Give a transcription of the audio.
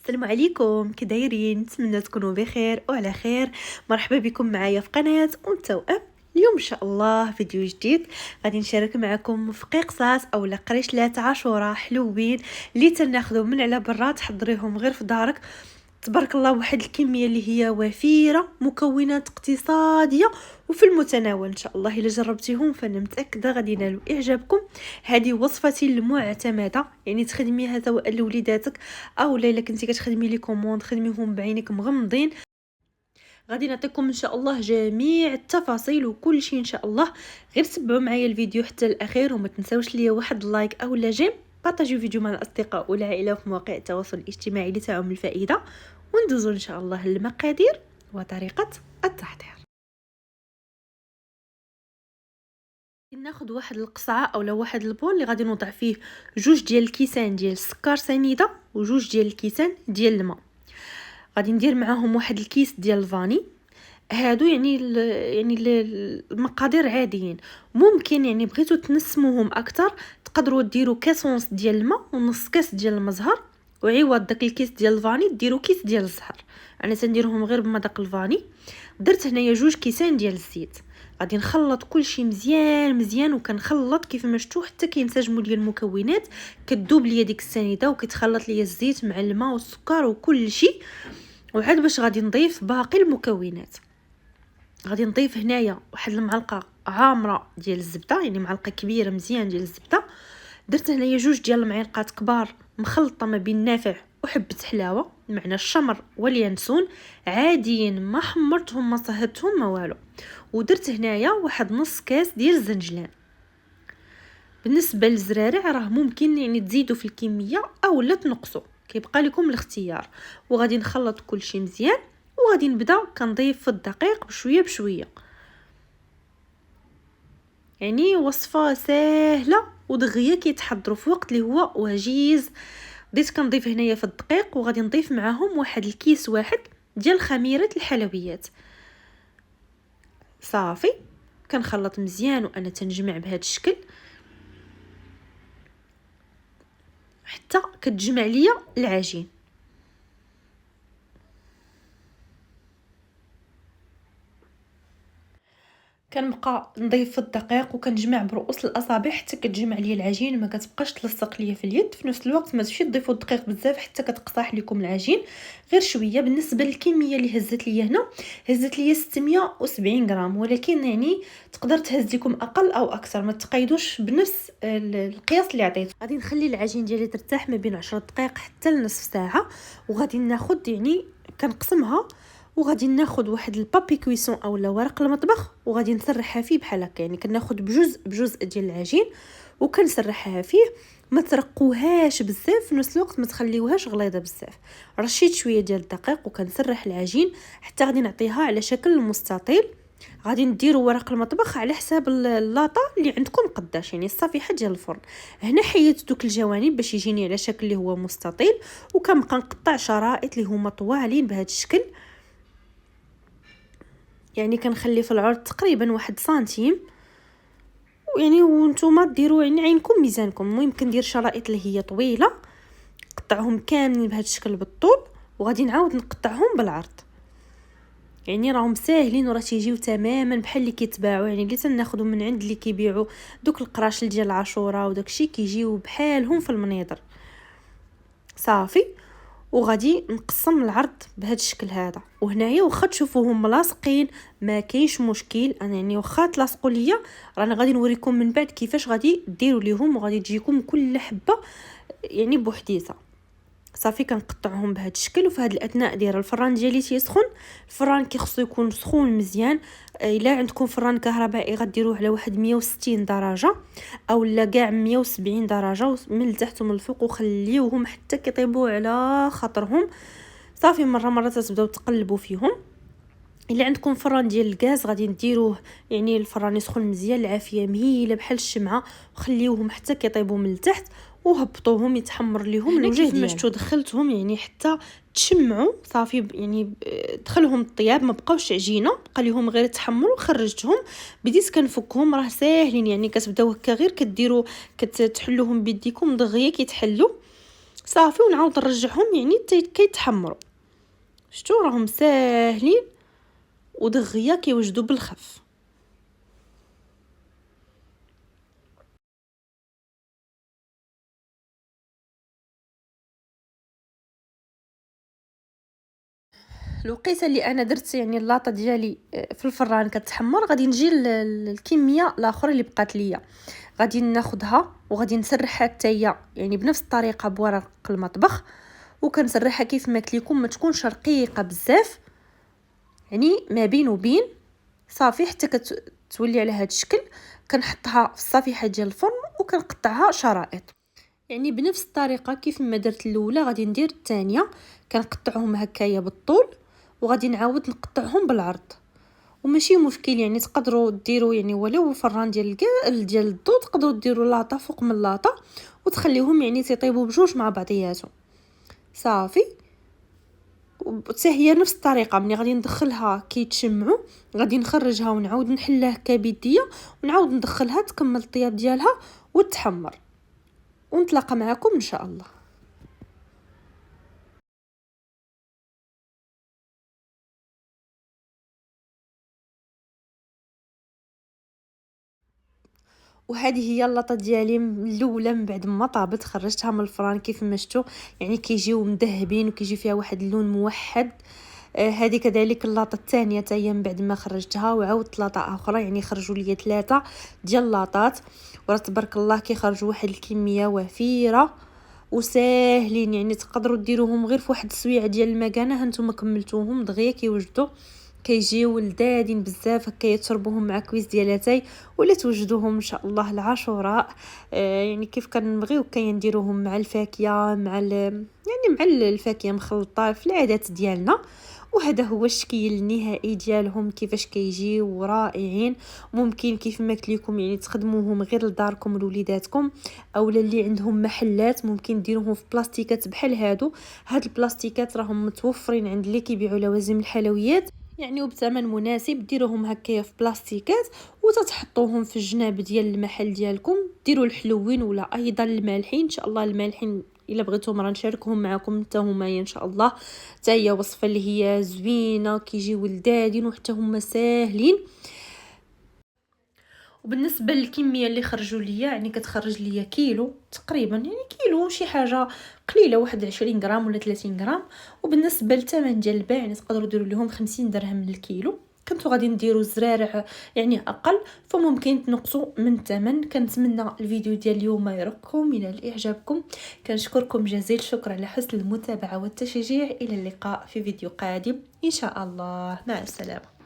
السلام عليكم، كي دايرين؟ نتمنى تكونوا بخير وعلى خير. مرحبا بكم معايا في قناه توأم. اليوم ان شاء الله فيديو جديد غادي نشارك معكم في قصص اولا قريشلات عاشوراء حلوين اللي تناخذهم من على برا تحضريهم غير في دارك. تبارك الله، واحد الكميه اللي هي وفيره، مكونات اقتصاديه وفي المتناول. ان شاء الله الا جربتيهم فانا متاكده غادي ينالوا اعجابكم. هذه وصفتي المعتمده، يعني تخدميها سواء لوليداتك او الا كنتي كتخدمي لي كوموند خدميهم بعينك مغمضين. غادي نعطيكم ان شاء الله جميع التفاصيل وكل شيء ان شاء الله. غير تبعوا معايا الفيديو حتى الاخير وما تنساوش ليا واحد لايك او لا جيم. بارطاجيو الفيديو مع الاصدقاء والعائله في مواقع التواصل الاجتماعي لتعم الفائده. وندوزو ان شاء الله للمقادير وطريقه التحضير. ناخذ واحد القصعه اولا واحد البول اللي غادي نوضع فيه جوج ديال الكيسان ديال السكر سنيده وجوج ديال الكيسان ديال الماء. غادي ندير معاهم واحد الكيس ديال الفاني. هادو يعني المقادير عاديين. ممكن يعني بغيتو تنسموهم اكثر تقدروا ديروا كاس ونص ديال الماء ونص كاس ديال المزهر، وعوض داك الكيس ديال الفاني ديروا كيس ديال الزهر. انا تنديرهم غير بمذاق الفاني. درت هنايا جوج كيسان ديال الزيت. غادي نخلط كلشي مزيان وكنخلط كيف ما شفتوا حتى كينسجموا ليا المكونات. كتذوب ليا ديك السنيده وكيتخلط ليا الزيت مع الماء والسكر وكل شيء. وعاد باش غادي نضيف باقي المكونات. غادي نضيف هنايا واحد المعلقه عامره ديال الزبده، يعني معلقه كبيره مزيان ديال الزبده. درت هنايا جوج ديال المعالق كبار مخلطه ما بين نافع وحبه حلاوه، معنى الشمر واليانسون عاديين، ما حمرتهم ما صهدتهم ما والو. ودرت هنايا واحد نص كاس ديال الزنجلان. بالنسبه للزرارع راه ممكن يعني تزيدوا في الكميه او لا تنقصوا، كيبقى لكم الاختيار. وغادي نخلط كل شيء مزيان وغادي نبدا كنضيف في الدقيق بشويه. يعني وصفه سهله ودغيا كيتحضروا في وقت اللي هو وجيز. بديت كنضيف هنايا في الدقيق وغادي نضيف معاهم واحد الكيس واحد ديال خميره الحلويات. صافي كنخلط مزيان وانا تنجمع بهذا الشكل حتى كتجمع ليا العجين. كنبقى نضيف في الدقيق وكنجمع برؤوس الاصابع حتى كتجمع ليا العجين، ما كتبقاش تلصق ليا في اليد. في نفس الوقت ما تمشي تضيفوا الدقيق بزاف حتى كتقصاح لكم العجين، غير شويه. بالنسبه للكميه اللي هزت ليا هنا، هزت ليا 670 غرام، ولكن يعني تقدر تهز لكم اقل او اكثر، ما تقيدوش بنفس القياس اللي عطيته. غادي نخلي العجين ديالي ترتاح ما بين 10 دقائق حتى لنصف ساعه. وغادي ناخذ يعني كنقسمها وغادي ناخذ واحد البابي كويسون اولا ورق المطبخ وغادي نسرحها فيه بحال هكا. يعني كناخذ بجزء ديال العجين وكنسرحها فيه. ما ترقوهاش بزاف، في نفس الوقت ما تخليوهاش غليظه بزاف. رشيت شويه ديال الدقيق وكنسرح العجين حتى غادي نعطيها على شكل مستطيل. غادي نديروا ورق المطبخ على حساب اللاطه اللي عندكم قداش، يعني الصفيحه ديال الفرن. هنا حيدت دوك الجوانب باش يجيني على شكل اللي هو مستطيل، وكنبقى نقطع شرائط اللي هما طوالين بهذا الشكل. يعني كنخلي في العرض تقريبا 1 سنتيم. ويعني وانتوما ديروا يعني عينكم ميزانكم. المهم كندير شرائط اللي هي طويله، نقطعهم كاملين بهذا الشكل بالطول وغادي نعاود نقطعهم بالعرض. يعني راهم ساهلين وراه تيجيو تماما بحال اللي كيتباعوا، يعني اللي تناخذوا من عند اللي كيبيعوا دوك القراشل ديال العاشوره وداكشي كيجيو بحالهم في المنيضر. صافي وغادي نقسم العرض بهذا الشكل هذا. وهنايا واخا تشوفوهم ملاصقين ما كاينش مشكل، انا يعني واخا تلاصقوا ليا رانا غادي نوريكم من بعد كيفاش غادي ديروا ليهم وغادي تجيكم كل حبه يعني بوحديتها. صافي كنقطعهم بهذا الشكل. وفي هذا الاثناء ديال الفران ديالي تيسخن. الفران كيخصو يكون سخون مزيان. الا عندكم فران كهربائي غديروه على واحد 160 درجه او لا كاع 170 درجه من التحت ومن الفوق، وخليوهم حتى كيطيبوا على خاطرهم. صافي مره تبداو تقلبوا فيهم. الا عندكم فران ديال الغاز غادي نديروه يعني الفران يسخن مزيان العافيه مهيله بحال الشمعه، وخليوهم حتى كيطيبوا من التحت وهبطوهم يتحمر ليهم الوجه ديالهم. كيف ما شفتوا دخلتهم يعني حتى تشمعوا. صافي يعني دخلهم الطياب ما بقاوش عجينه، بقى لهم غير تحمر وخرجتهم. بديت كنفكهم راه ساهلين، يعني كتبداو هكا غير كديروا كتحلوهم بيديكم دغيا كيتحلوا. صافي ونعاود نرجعهم يعني كيتحمروا. شفتوا راهم ساهلين ودغيا كيوجدوا بالخف. الوقيته اللي انا درت يعني اللاطه ديالي في الفران كتحمر، غادي نجي الكميه الاخرى اللي بقات ليا، غادي ناخذها وغادي نسرحها حتى هي يعني بنفس الطريقه بورق المطبخ، وكنسرحها كيف ما قلت لكم ما تكونش رقيقه بزاف، يعني ما بين وبين صافي حتى كتولي على هذا الشكل. كنحطها في الصفيحه ديال الفرن وكنقطعها شرائط، يعني بنفس الطريقه كيف ما درت الاولى غادي ندير الثانيه. كنقطعهم هكايا بالطول وغادي نعاود نقطعهم بالعرض، وماشي مشكل يعني تقدروا ديروا يعني ولو فران ديال الضو، تقدروا ديروا لاطه فوق من لاطه وتخليهم يعني تيطيبوا بجوج مع بعضياتهم. صافي حتى هي نفس الطريقه، ملي غادي ندخلها كيتشمعوا غادي نخرجها ونعاود نحلها هكا بيديه ونعاود ندخلها تكمل الطياب ديالها وتحمر. ونتلاقى معكم ان شاء الله. وهذه هي اللاطه ديالي الاولى من بعد ما طابت، خرجتها من الفران كيف ما شفتوا يعني كيجيو مذهبين وكيجي فيها واحد اللون موحد. هذه كذلك اللاطه الثانيه حتى هي من بعد ما خرجتها وعاودت لاطه اخرى، يعني خرجوا لي 3 ديال اللاطات، وراه تبارك الله كيخرجوا واحد الكميه وفيره وساهلين، يعني تقدروا ديروهم غير في واحد السويعه ديال المكانه هانتوما كملتوهم دغيا كيوجدوا كيجيو لذاذين بزاف هكا، تشربوهم مع كويس ديال اتاي ولا توجدوهم ان شاء الله العاشوراء. يعني كيف كنبغيو كنديروهم مع الفاكهه مع يعني مع الفاكهه مخلطه في العادات ديالنا. وهذا هو الشكل النهائي ديالهم كيفاش كيجيو رائعين. ممكن كيف ما قلت لكم يعني تخدموهم غير لداركم لوليداتكم او اللي عندهم محلات، ممكن ديروهم في بلاستيكات بحال هاد البلاستيكات راهم متوفرين عند اللي كيبيعوا لوازم الحلويات يعني وبثمن مناسب. ديروهم هكايا في بلاستيكات وتتحطوهم في الجناب ديال المحل ديالكم، ديروا الحلوين ولا ايضا المالحين. ان شاء الله المالحين الا بغيتوهم راه نشاركهم معكم حتى هما ان شاء الله، حتى هي وصفه اللي هي زوينه كيجيو لذاذين وحتى هما ساهلين. وبالنسبه للكميه اللي خرجوا ليا يعني كتخرج ليا كيلو تقريبا، يعني كيلو شي حاجه قليله، واحد 20 غرام ولا 30 غرام. وبالنسبه للثمن ديال البيع يعني تقدروا ديروا لهم 50 درهم للكيلو. كنتو غادي نديروا الزرارع يعني اقل، فممكن تنقصوا من الثمن. كنتمنى الفيديو ديال اليوم يرقكم الى اعجابكم. كنشكركم جزيل الشكر على حسن المتابعه والتشجيع. الى اللقاء في فيديو قادم ان شاء الله، مع السلامه.